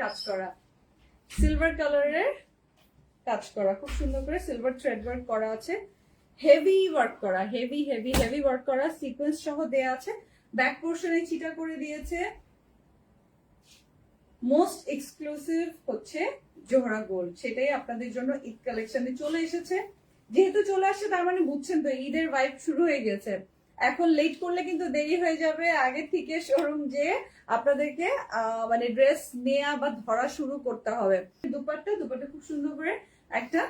কাজ করা, সিলভার কালারের কাজ করা, খুব সুন্দর করে সিলভার থ্রেড ওয়ার্ক করা আছে, হেভি ওয়ার্ক করা, হেভি হেভি হেভি ওয়ার্ক করা, সিকোয়েন্স সহ দেয়া আছে। ব্যাক পোর্শনে চিটা করে দিয়েছে। মোস্ট এক্সক্লুসিভ হচ্ছে জোহরা গোল্ড, সেটাই আপনাদের জন্য ঈদ কালেকশনে চলে এসেছে। যেহেতু চলে আসছে তার মানে বুঝছেন তো ঈদের ভাইব শুরু হয়ে গেছে। এখন লেট করলে কিন্তু দেরি হয়ে যাবে, আগে থেকে শোরুম যে আপনাদেরকে মানে ড্রেস নেওয়া বা ধরা শুরু করতে হবে। দুপাট্টা খুব সুন্দর করে একটা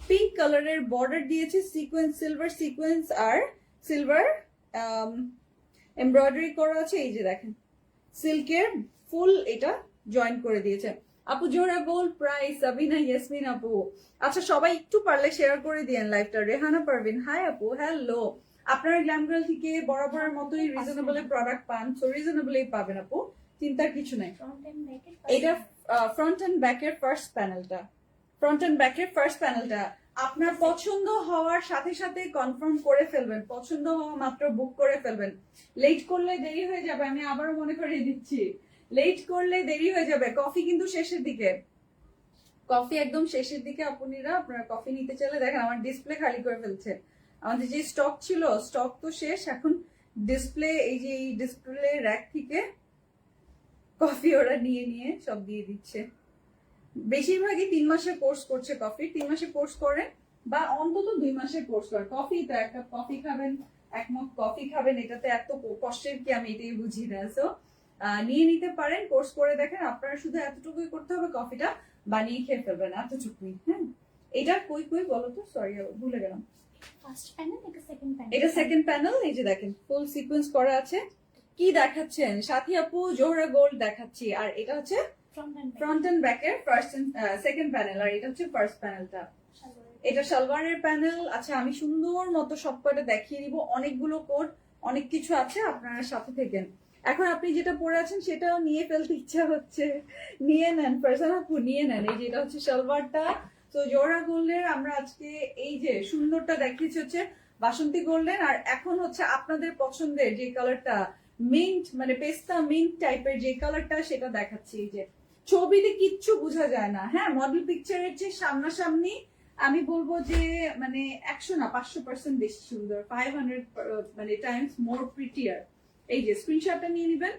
পিঙ্ক কালারের বর্ডার দিয়েছে, সিকোয়েন্স সিলভার সিকোয়েন্স আর সিলভার এমব্রয়ডারি করা আছে। এই যে দেখেন সিল্কের ফুল এটা জয়েন করে দিয়েছে। আপু জোহরা গোল্ড প্রাইস, সাবিনা ইয়াসমিন আপু, আচ্ছা সবাই একটু পারলে শেয়ার করে দিয়েন লাইভটা। রেহানা পারভিন হাই আপু, হ্যালো। আপনারা গ্ল্যাম গার্ল থেকে বরাবরের মতোই রিজনেবল প্রোডাক্ট পান, সো রিজনেবলই পাবেন আপু, চিন্তার কিছু নাই। এটা ফ্রন্ট এন্ড ব্যাকের ফার্স্ট প্যানেলটা, ফ্রন্ট এন্ড ব্যাকের ফার্স্ট প্যানেলটা আপনার পছন্দ হওয়ার সাথে সাথে কনফার্ম করে ফেলবেন, পছন্দ হওয়া মাত্র বুক করে ফেলবেন। লেট করলে দেরি হয়ে যাবে, আমি আবারও মনে করিয়ে দিচ্ছি, লেট করলে দেরি হয়ে যাবে। কফি কিন্তু শেষের দিকে, কফি একদম শেষের দিকে। আপুনিরা আপনারা কফি নিতে চাইলে দেখেন আমার ডিসপ্লে খালি করে ফেলছে। আমাদের যে স্টক ছিল, স্টক তো শেষ, এখন ডিসপ্লে, এই যে এই ডিসপ্লে র্যাক থেকে কফি ওরা নিয়ে নিয়ে সব দিয়ে দিচ্ছে। বেশিরভাগই 3 মাসের কোর্স করছে কফি, 3 মাসের কোর্স করেন বা অন্তত 2 মাসের কোর্স করেন। কফি তো একটা কফি খাবেন, এক মগ কফি খাবেন, এটাতে এত কষ্টের কি আমি এটাই বুঝি না। সো নিয়ে নিতে পারেন, কোর্স করে দেখেন। আপনারা শুধু এতটুকুই করতে হবে, কফিটা বানিয়ে খেয়ে ফেলবেন, এতটুকুই। হ্যাঁ, এটা কই কই বলো তো, সরি ভুলে গেলাম। ফার্স্ট প্যানেল, এটা সেকেন্ড প্যানেল। এটা সেকেন্ড প্যানেল। এই যে দেখেন ফুল সিকোয়েন্স করা আছে। কি দেখাচ্ছেন সাথী আপু? জোহরা গোল্ড দেখাচ্ছি। আর এটা হচ্ছে ফ্রন্ট এন্ড ব্যাকের ফার্স্ট এন্ড সেকেন্ড প্যানেল, আর এটা হচ্ছে ফার্স্ট প্যানেলটা। এটা সালোয়ারের প্যানেল। আচ্ছা আমি সুন্দর মতো সবকটা দেখিয়ে দিব, অনেকগুলো কোড অনেক কিছু আছে, আপনারা সাথে থাকেন। এখন আপনি যেটা পরে আছেন সেটাও নিয়ে ফেলতে ইচ্ছা হচ্ছে, নিয়ে নেন ফারজানা আপু, নিয়ে নেন। এই যে এটা হচ্ছে সালোয়ারটা। তো জোহরা গোল্ডের আমরা আজকে এই যে সুন্দরটা দেখিয়েছি হচ্ছে বাসন্তী গোল্ডেন, আর এখন হচ্ছে আপনাদের পছন্দের যে কালারটা মিন্ট, মানে পেস্তা মিন্ট টাইপের যে কালারটা, সেটা দেখাচ্ছি। এই যে ছবিতে কিচ্ছু বোঝা যায় না, হ্যাঁ মডেল পিকচারের চেয়ে সামনাসামনি আমি বলবো যে মানে 100 না 500% বেশি সুন্দর, 500 মানে টাইমস মোর প্রিটিয়ার। এই যে স্ক্রিনশটটা নিয়ে নেবেন।